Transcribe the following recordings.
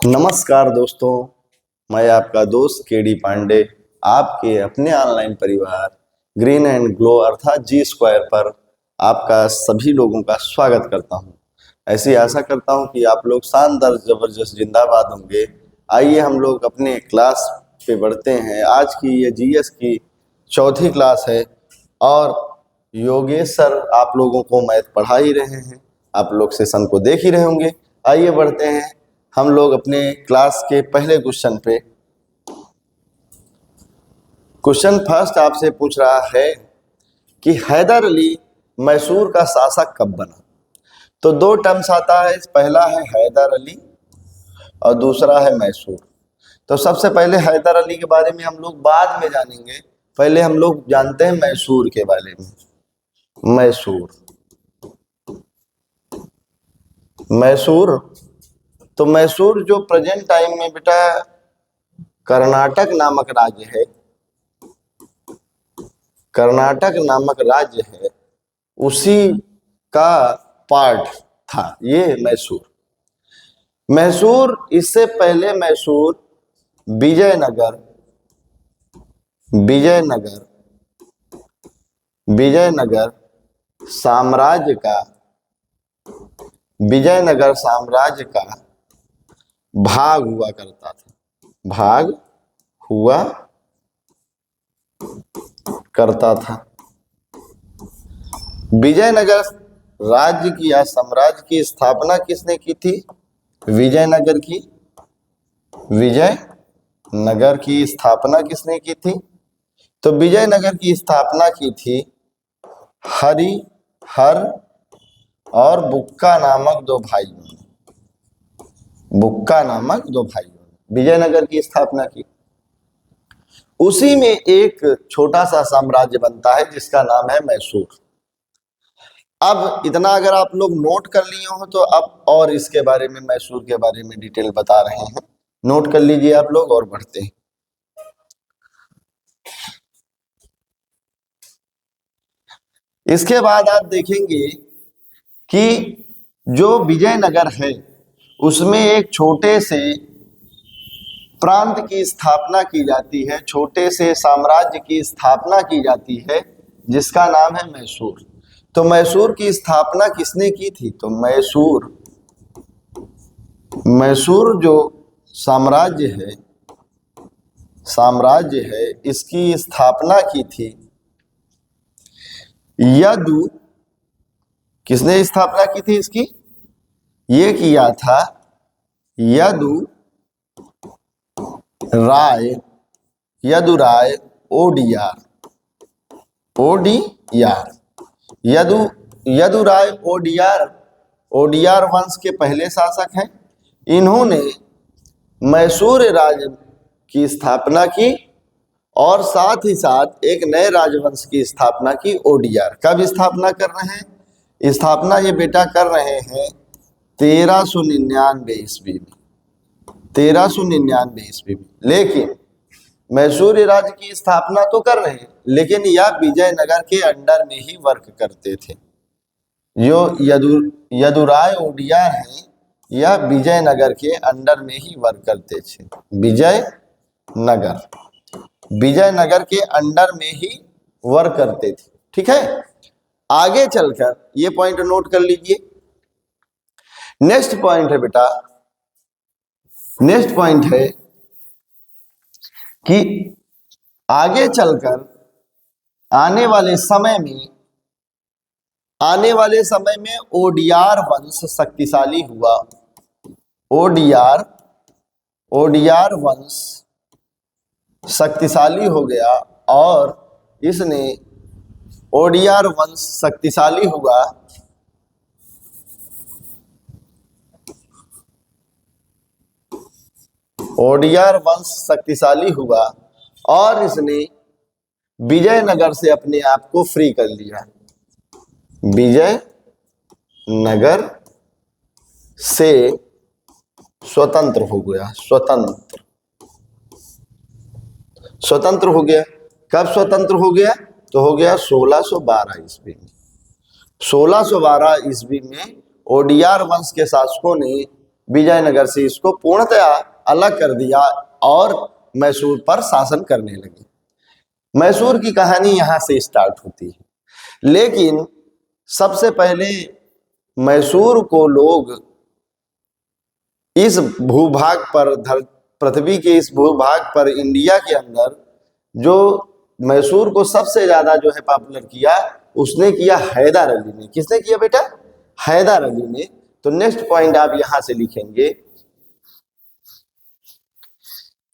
नमस्कार दोस्तों, मैं आपका दोस्त केडी पांडे आपके अपने ऑनलाइन परिवार ग्रीन एंड ग्लो अर्थात जी स्क्वायर पर आपका सभी लोगों का स्वागत करता हूं। ऐसी आशा करता हूं कि आप लोग शानदार जबरदस्त जिंदाबाद होंगे। आइए हम लोग अपने क्लास पे बढ़ते हैं। आज की ये जीएस की चौथी क्लास है और योगेश सर आप लोगों को मैथ पढ़ा ही रहे हैं। आप लोग सेशन को देख ही रहे होंगे। आइए बढ़ते हैं हम लोग अपने क्लास के पहले क्वेश्चन पे। क्वेश्चन फर्स्ट आपसे पूछ रहा है कि हैदर अली मैसूर का शासक कब बना। तो दो टर्म्स आता है, पहला है हैदर अली और दूसरा है मैसूर। तो सबसे पहले हैदर अली के बारे में हम लोग बाद में जानेंगे, पहले हम लोग जानते हैं मैसूर के बारे में। मैसूर तो मैसूर जो प्रेजेंट टाइम में बेटा कर्नाटक नामक राज्य है, कर्नाटक नामक राज्य है, उसी का पार्ट था ये मैसूर। मैसूर इससे पहले मैसूर विजयनगर विजयनगर विजयनगर साम्राज्य का विजयनगर साम्राज्य का भाग हुआ करता था, भाग हुआ करता था। विजयनगर राज्य की या साम्राज्य की स्थापना किसने की थी? विजयनगर की स्थापना किसने की थी? तो विजयनगर की स्थापना की थी हरिहर और बुक्का नामक दो भाइयों ने। बुक्का नामक दो भाइयों ने विजयनगर की स्थापना की। उसी में एक छोटा सा साम्राज्य बनता है जिसका नाम है मैसूर। अब इतना अगर आप लोग नोट कर लिए हो तो अब और इसके बारे में, मैसूर के बारे में डिटेल बता रहे हैं। नोट कर लीजिए आप लोग और बढ़ते हैं। इसके बाद आप देखेंगे कि जो विजयनगर है उसमें एक छोटे से प्रांत की स्थापना की जाती है, छोटे से साम्राज्य की स्थापना की जाती है जिसका नाम है मैसूर। तो मैसूर की स्थापना किसने की थी? तो मैसूर जो साम्राज्य है इसकी स्थापना की थी यदु। किसने स्थापना की थी इसकी? ये किया था यदुराय यदुराय ओडियार वंश के पहले शासक हैं। इन्होंने मैसूर राज्य की स्थापना की और साथ ही साथ एक नए राजवंश की स्थापना की, ओडियार। कब स्थापना कर रहे हैं? स्थापना ये बेटा कर रहे हैं 1399 ईस्वी में, 1399 ईस्वी में। लेकिन मैसूर राज्य की स्थापना तो कर रहे हैं लेकिन यह विजयनगर के अंडर में ही वर्क करते थे। जो यदुराय ओडियार हैं यह विजयनगर के अंडर में ही वर्क करते थे। विजयनगर के अंडर में ही वर्क करते थे। ठीक है, आगे चलकर ये पॉइंट नोट कर लीजिए। नेक्स्ट पॉइंट है बेटा, नेक्स्ट पॉइंट है कि आगे चलकर आने वाले समय में ओडियार वंश शक्तिशाली हुआ। ओडियार वंश शक्तिशाली हो गया और इसने ओडियार वंश शक्तिशाली हुआ ओडियार वंश शक्तिशाली हुआ और इसने विजयनगर से अपने आप को फ्री कर लिया। विजयनगर से स्वतंत्र हो गया, स्वतंत्र हो गया। कब स्वतंत्र हो गया? तो हो गया 1612 ईस्वी में। 1612 ईस्वी में ओडियार वंश के शासकों ने विजयनगर से इसको पूर्णतया अलग कर दिया और मैसूर पर शासन करने लगे। मैसूर की कहानी यहाँ से स्टार्ट होती है। लेकिन सबसे पहले मैसूर को लोग इस भूभाग पर, पृथ्वी के इस भूभाग पर, इंडिया के अंदर जो मैसूर को सबसे ज्यादा जो है पॉपुलर किया, उसने किया हैदर अली ने। किसने किया बेटा? हैदर अली ने। तो नेक्स्ट पॉइंट आप यहां से लिखेंगे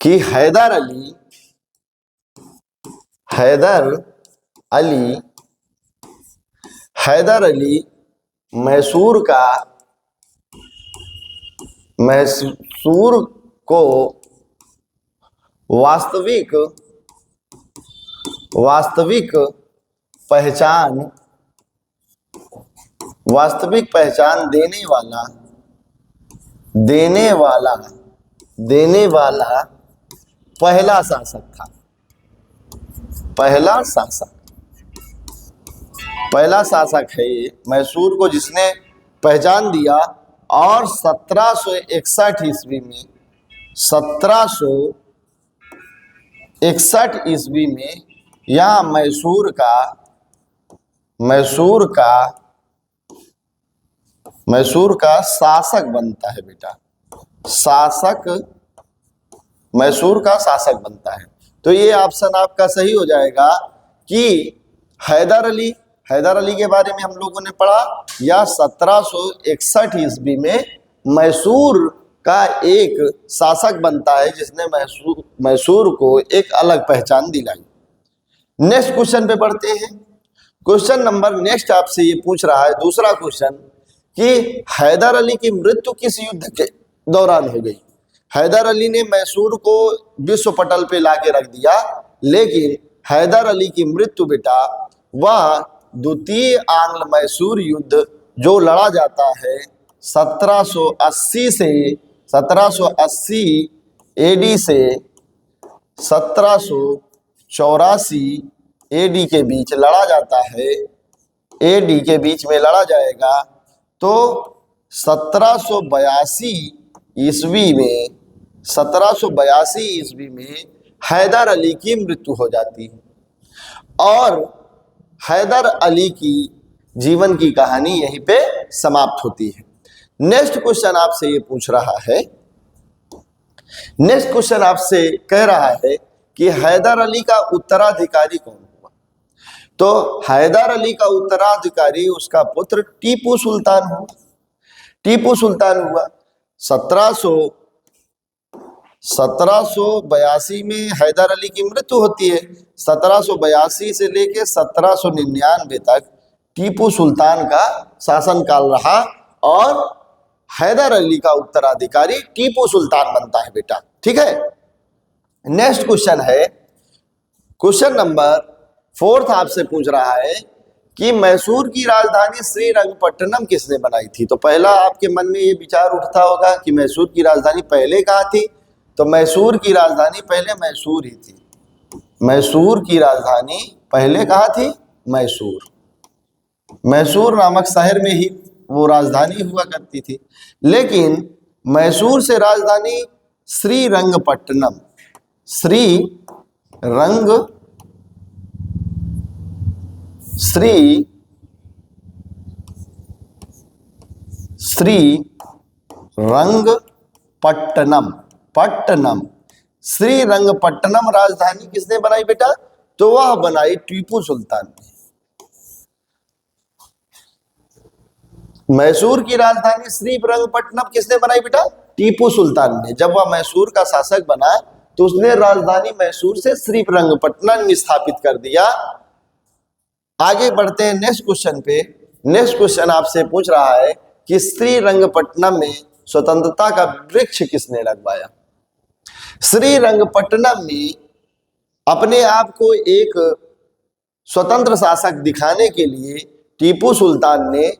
कि हैदर अली मैसूर को वास्तविक पहचान देने वाला पहला शासक था। पहला शासक है ये मैसूर को, जिसने पहचान दिया। और 1761 ईस्वी में यहाँ मैसूर का शासक बनता है बेटा। मैसूर का शासक बनता है। तो ये ऑप्शन आपका सही हो जाएगा कि हैदर अली के बारे में हम लोगों ने पढ़ा, या 1761 ईस्वी में मैसूर का एक शासक बनता है जिसने मैसूर को एक अलग पहचान दिलाई। नेक्स्ट क्वेश्चन पे बढ़ते हैं। क्वेश्चन नंबर नेक्स्ट आपसे ये पूछ रहा है, दूसरा क्वेश्चन, कि हैदर अली की मृत्यु किस युद्ध के दौरान हो गई? हैदर अली ने मैसूर को विश्व पटल पे लाके रख दिया, लेकिन हैदर अली की मृत्यु बेटा वह द्वितीय आंग्ल मैसूर युद्ध जो लड़ा जाता है 1780 एडी से 1784 एडी के बीच लड़ा जाता है। एडी के बीच में लड़ा जाएगा। तो 1782 ईस्वी में हैदर अली की मृत्यु हो जाती है और हैदर अली की जीवन की कहानी यहीं पे समाप्त होती है। नेक्स्ट क्वेश्चन आपसे ये पूछ रहा है, नेक्स्ट क्वेश्चन आपसे कह रहा है कि हैदर अली का उत्तराधिकारी कौन हुआ? तो हैदर अली का उत्तराधिकारी उसका पुत्र टीपू सुल्तान हुआ। टीपू सुल्तान हुआ 1782 में हैदर अली की मृत्यु होती है। 1782 से लेके 1799 तक टीपू सुल्तान का शासनकाल रहा और हैदर अली का उत्तराधिकारी टीपू सुल्तान बनता है बेटा। ठीक है। नेक्स्ट क्वेश्चन है, क्वेश्चन नंबर 4 आपसे पूछ रहा है कि मैसूर की राजधानी श्रीरंगपट्टनम किसने बनाई थी? तो पहला आपके मन में ये विचार उठता होगा कि मैसूर की राजधानी पहले कहाँ थी? तो मैसूर की राजधानी पहले मैसूर ही थी। मैसूर की राजधानी पहले कहाँ थी? मैसूर नामक शहर में ही वो राजधानी हुआ करती थी। लेकिन मैसूर से राजधानी श्रीरंगपट्टनम श्रीरंगपट्टनम राजधानी किसने बनाई बेटा? तो वह बनाई टीपू सुल्तान ने। मैसूर की राजधानी श्रीरंगपट्टनम किसने बनाई बेटा? टीपू सुल्तान ने। जब वह मैसूर का शासक बना तो उसने राजधानी मैसूर से श्रीरंगपट्टनम स्थापित कर दिया। आगे बढ़ते हैं नेक्स्ट क्वेश्चन पे। नेक्स्ट क्वेश्चन आपसे पूछ रहा है कि श्रीरंगपट्टनम में स्वतंत्रता का वृक्ष किसने लगवाया? श्रीरंगपट्टनम में अपने आप को एक स्वतंत्र शासक दिखाने के लिए टीपू सुल्तान ने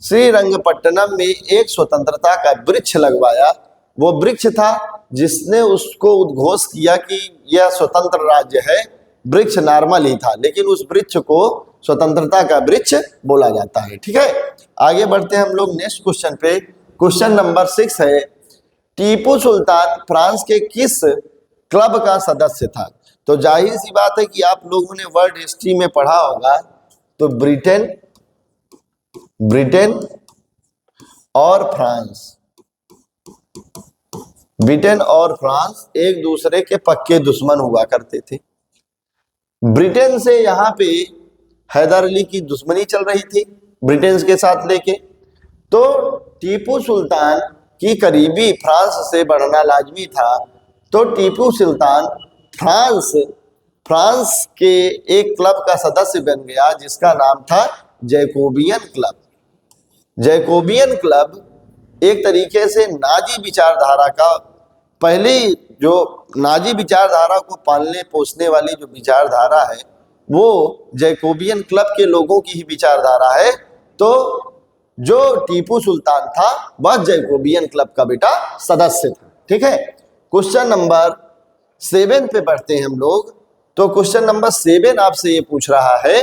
श्रीरंगपट्टनम में एक स्वतंत्रता का वृक्ष लगवाया। वो वृक्ष था जिसने उसको उद्घोष किया कि यह स्वतंत्र राज्य है। वृक्ष नॉर्मल ही था, लेकिन उस वृक्ष को स्वतंत्रता का वृक्ष बोला जाता है। ठीक है। आगे बढ़ते हैं हम लोग नेक्स्ट क्वेश्चन पे। क्वेश्चन नंबर 6 है, टीपू सुल्तान फ्रांस के किस क्लब का सदस्य था? तो जाहिर सी बात है कि आप लोगों ने वर्ल्ड हिस्ट्री में पढ़ा होगा, तो ब्रिटेन और फ्रांस एक दूसरे के पक्के दुश्मन हुआ करते थे। ब्रिटेन से यहाँ पे हैदर अली की दुश्मनी चल रही थी ब्रिटेन के साथ लेके, तो टीपू सुल्तान की करीबी फ्रांस से बढ़ना लाजमी था। तो टीपू सुल्तान फ्रांस के एक क्लब का सदस्य बन गया जिसका नाम था जैकोबियन क्लब। जैकोबियन क्लब एक तरीके से नाजी विचारधारा का, पहली जो नाजी विचारधारा को पालने पोसने वाली जो विचारधारा है वो जैकोबियन क्लब के लोगों की ही विचारधारा है। तो जो टीपू सुल्तान था वह जैकोबियन क्लब का बेटा सदस्य था। ठीक है, क्वेश्चन नंबर 7 पे पढ़ते हैं हम लोग। तो क्वेश्चन नंबर 7 आपसे ये पूछ रहा है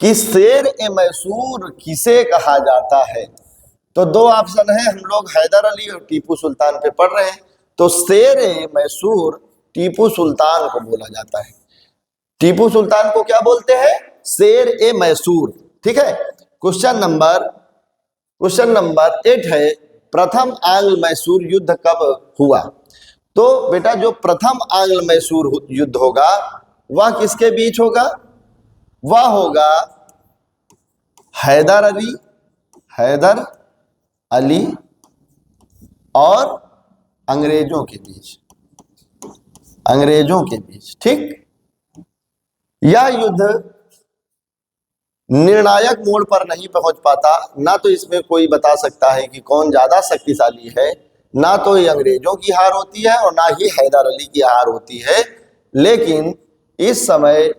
कि शेर ए मैसूर किसे कहा जाता है? तो दो ऑप्शन है, हम लोग हैदर अली और टीपू सुल्तान पे पढ़ रहे हैं। तो शेर ए मैसूर टीपू सुल्तान को बोला जाता है। टीपू सुल्तान को क्या बोलते हैं? शेर ए मैसूर। ठीक है, क्वेश्चन नंबर 8 है, प्रथम आंग्ल मैसूर युद्ध कब हुआ? तो बेटा जो प्रथम आंग्ल मैसूर युद्ध होगा वह किसके बीच होगा? वह होगा हैदर अली और अंग्रेजों के बीच। ठीक, यह युद्ध निर्णायक मोड़ पर नहीं पहुंच पाता, ना तो इसमें कोई बता सकता है कि कौन ज्यादा शक्तिशाली है, ना तो ये अंग्रेजों की हार होती है और ना ही हैदर अली की हार होती है। लेकिन इस समय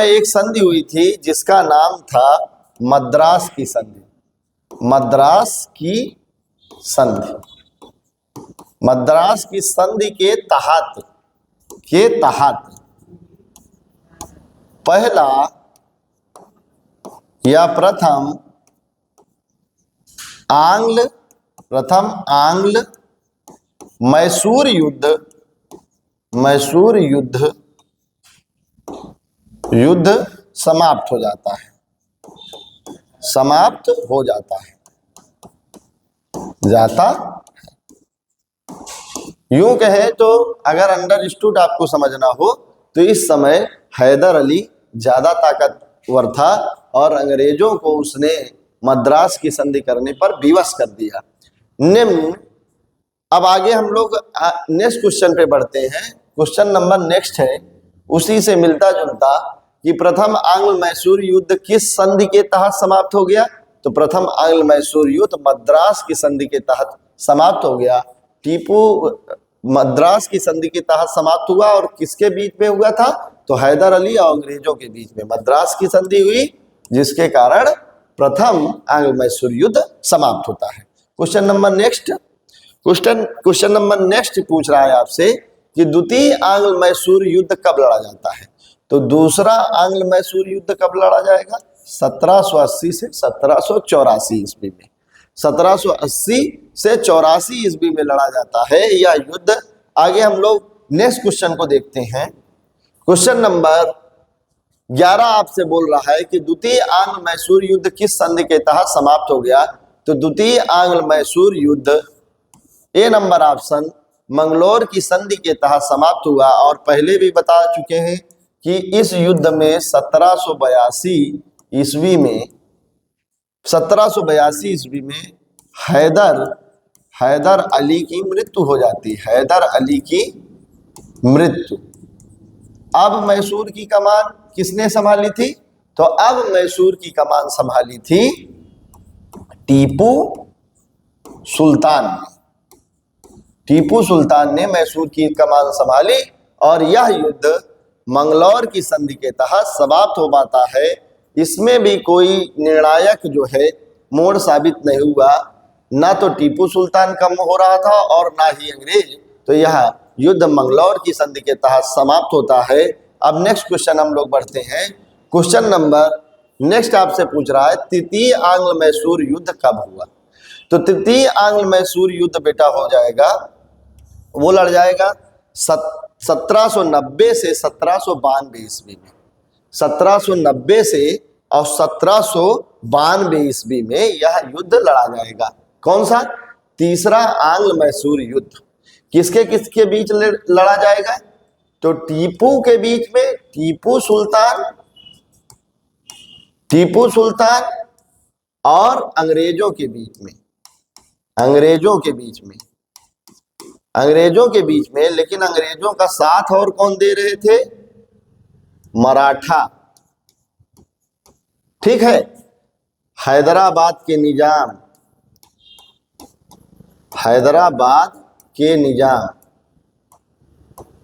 एक संधि हुई थी जिसका नाम था मद्रास की संधि। मद्रास की संधि के तहत पहला या प्रथम आंग्ल मैसूर युद्ध समाप्त हो जाता है। यूं कहे तो अगर अंडरस्टूड आपको समझना हो तो इस समय हैदर अली ज्यादा ताकतवर था और अंग्रेजों को उसने मद्रास की संधि करने पर विवश कर दिया। निम्न, अब आगे हम लोग नेक्स्ट क्वेश्चन पे बढ़ते हैं। क्वेश्चन नंबर नेक्स्ट है, उसी से मिलता जुलता, कि प्रथम आंग्ल मैसूर युद्ध किस संधि के तहत समाप्त हो गया? तो प्रथम आंग्ल मैसूर युद्ध मद्रास की संधि के तहत समाप्त हो गया। टीपू मद्रास की संधि के तहत समाप्त हुआ और किसके बीच में हुआ था? तो हैदर अली और अंग्रेजों के बीच में मद्रास की संधि हुई, जिसके कारण प्रथम आंग्ल मैसूर युद्ध समाप्त होता है। क्वेश्चन नंबर नेक्स्ट पूछ रहा है आपसे कि द्वितीय आंग्ल मैसूर युद्ध कब लड़ा जाता है? तो दूसरा आंग्ल मैसूर युद्ध कब लड़ा जाएगा? 1780 से 1784 ईस्वी में। 1780 से 84 ईस्वी में लड़ा जाता है यह युद्ध। आगे हम लोग नेक्स्ट क्वेश्चन को देखते हैं। क्वेश्चन नंबर 11 आपसे बोल रहा है कि द्वितीय आंग्ल मैसूर युद्ध किस संधि के तहत समाप्त हो गया? तो द्वितीय आंग्ल मैसूर युद्ध ए नंबर ऑप्शन मंगलोर की संधि के तहत समाप्त हुआ। और पहले भी बता चुके हैं कि इस युद्ध में 1782 ईस्वी में हैदर अली की मृत्यु हो जाती है। हैदर अली की मृत्यु। अब मैसूर की कमान किसने संभाली थी? तो अब मैसूर की कमान संभाली थी टीपू सुल्तान ने मैसूर की कमान संभाली और यह युद्ध मंगलौर की संधि के तहत समाप्त हो पाता है। इसमें भी कोई निर्णायक जो है मोड़ साबित नहीं हुआ, ना तो टीपू सुल्तान कम हो रहा था और ना ही अंग्रेज। तो यह युद्ध मंगलौर की संधि के तहत समाप्त होता है। अब नेक्स्ट क्वेश्चन हम लोग बढ़ते हैं। क्वेश्चन नंबर नेक्स्ट आपसे पूछ रहा है तृतीय आंग्ल मैसूर युद्ध कब हुआ। तो तृतीय आंग्ल मैसूर युद्ध बेटा हो जाएगा, वो लड़ जाएगा 1790 से 1792 ईस्वी में। 1790 से और 1792 ईस्वी में यह युद्ध लड़ा जाएगा। कौन सा? तीसरा आंग्ल मैसूर युद्ध। किसके किसके बीच लड़ा जाएगा? तो टीपू के बीच में, टीपू सुल्तान और अंग्रेजों के बीच में, अंग्रेजों के बीच में। लेकिन अंग्रेजों का साथ और कौन दे रहे थे? मराठा। ठीक है, हैदराबाद के निजाम,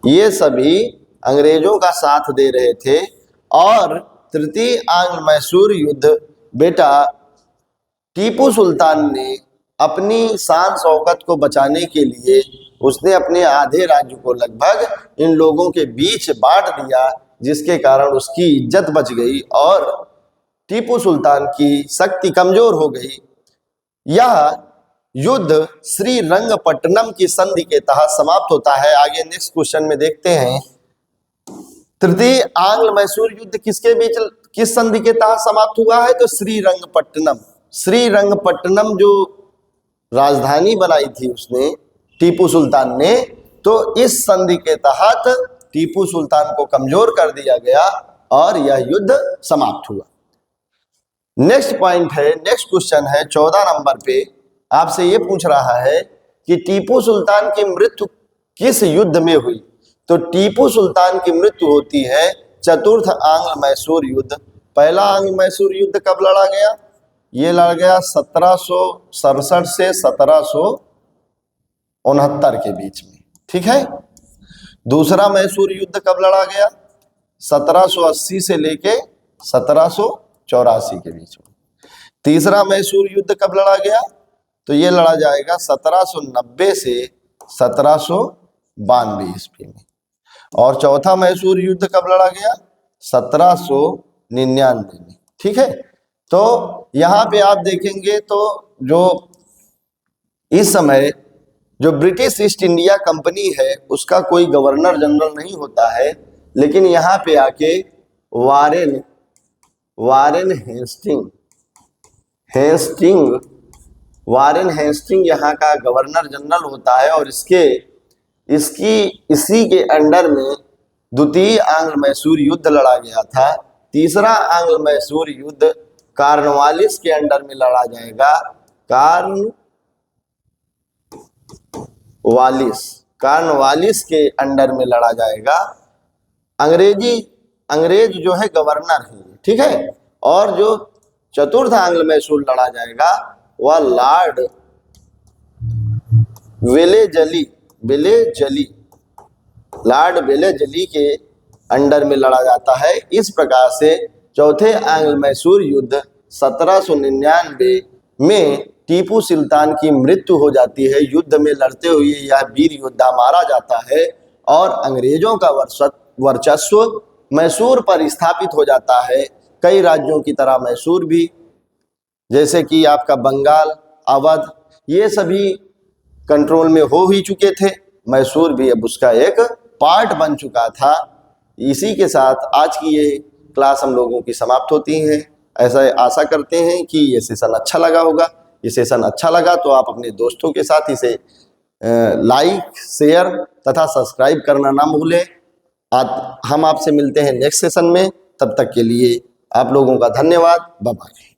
ये सभी अंग्रेजों का साथ दे रहे थे। और तृतीय आंग्ल मैसूर युद्ध बेटा टीपू सुल्तान ने अपनी शान शौकत को बचाने के लिए उसने अपने आधे राज्य को लगभग इन लोगों के बीच बांट दिया, जिसके कारण उसकी इज्जत बच गई और टीपू सुल्तान की शक्ति कमजोर हो गई। यह युद्ध श्रीरंगपट्टनम की संधि के तहत समाप्त होता है। आगे नेक्स्ट क्वेश्चन में देखते हैं, तृतीय आंग्ल मैसूर युद्ध किसके बीच, किस संधि के तहत समाप्त हुआ है? तो श्रीरंगपट्टनम जो राजधानी बनाई थी उसने, टीपू सुल्तान ने, तो इस संधि के तहत टीपू सुल्तान को कमजोर कर दिया गया और यह युद्ध समाप्त हुआ। नेक्स्ट पॉइंट है, नेक्स्ट क्वेश्चन है 14 नंबर पे, आपसे ये पूछ रहा है कि टीपू सुल्तान की मृत्यु किस युद्ध में हुई। तो टीपू सुल्तान की मृत्यु होती है चतुर्थ आंग्ल मैसूर युद्ध। पहला आंग्ल मैसूर युद्ध कब लड़ा गया? ये लड़ा गया 1767 से 1769 के बीच में। ठीक है। दूसरा मैसूर युद्ध कब लड़ा गया? 1780 से लेके 1784 के बीच में। तीसरा मैसूर युद्ध कब लड़ा गया? तो ये लड़ा जाएगा 1790 से 1792 ईस्वी में। और चौथा मैसूर युद्ध कब लड़ा गया? 1799 में। ठीक है। तो यहाँ पे आप देखेंगे तो जो इस समय जो ब्रिटिश ईस्ट इंडिया कंपनी है उसका कोई गवर्नर जनरल नहीं होता है, लेकिन यहाँ पे आके वारेन हेस्टिंग यहाँ का गवर्नर जनरल होता है। और इसी के अंडर में द्वितीय आंग्ल मैसूर युद्ध लड़ा गया था। तीसरा आंग्ल मैसूर युद्ध कार्नवालिस के अंडर में लड़ा जाएगा। कार्नवालिस के अंडर में लड़ा जाएगा। अंग्रेज जो है गवर्नर है। ठीक है। और जो चतुर्थ आंग्ल मैसूर लड़ा जाएगा वह लॉर्ड वेलेजली के अंडर में लड़ा जाता है। इस प्रकार से चौथे आंग्ल मैसूर युद्ध 1799 में टीपू सुल्तान की मृत्यु हो जाती है। युद्ध में लड़ते हुए यह वीर योद्धा मारा जाता है और अंग्रेजों का वर्चस्व मैसूर पर स्थापित हो जाता है। कई राज्यों की तरह मैसूर भी, जैसे कि आपका बंगाल, अवध, ये सभी कंट्रोल में हो ही चुके थे। मैसूर भी अब उसका एक पार्ट बन चुका था। इसी के साथ आज की ये क्लास हम लोगों की समाप्त होती है। ऐसा आशा करते हैं कि ये सेशन अच्छा लगा होगा। ये सेशन अच्छा लगा तो आप अपने दोस्तों के साथ इसे लाइक, शेयर तथा सब्सक्राइब करना ना भूलें। हम आपसे मिलते हैं नेक्स्ट सेशन में। तब तक के लिए आप लोगों का धन्यवाद। Bye bye.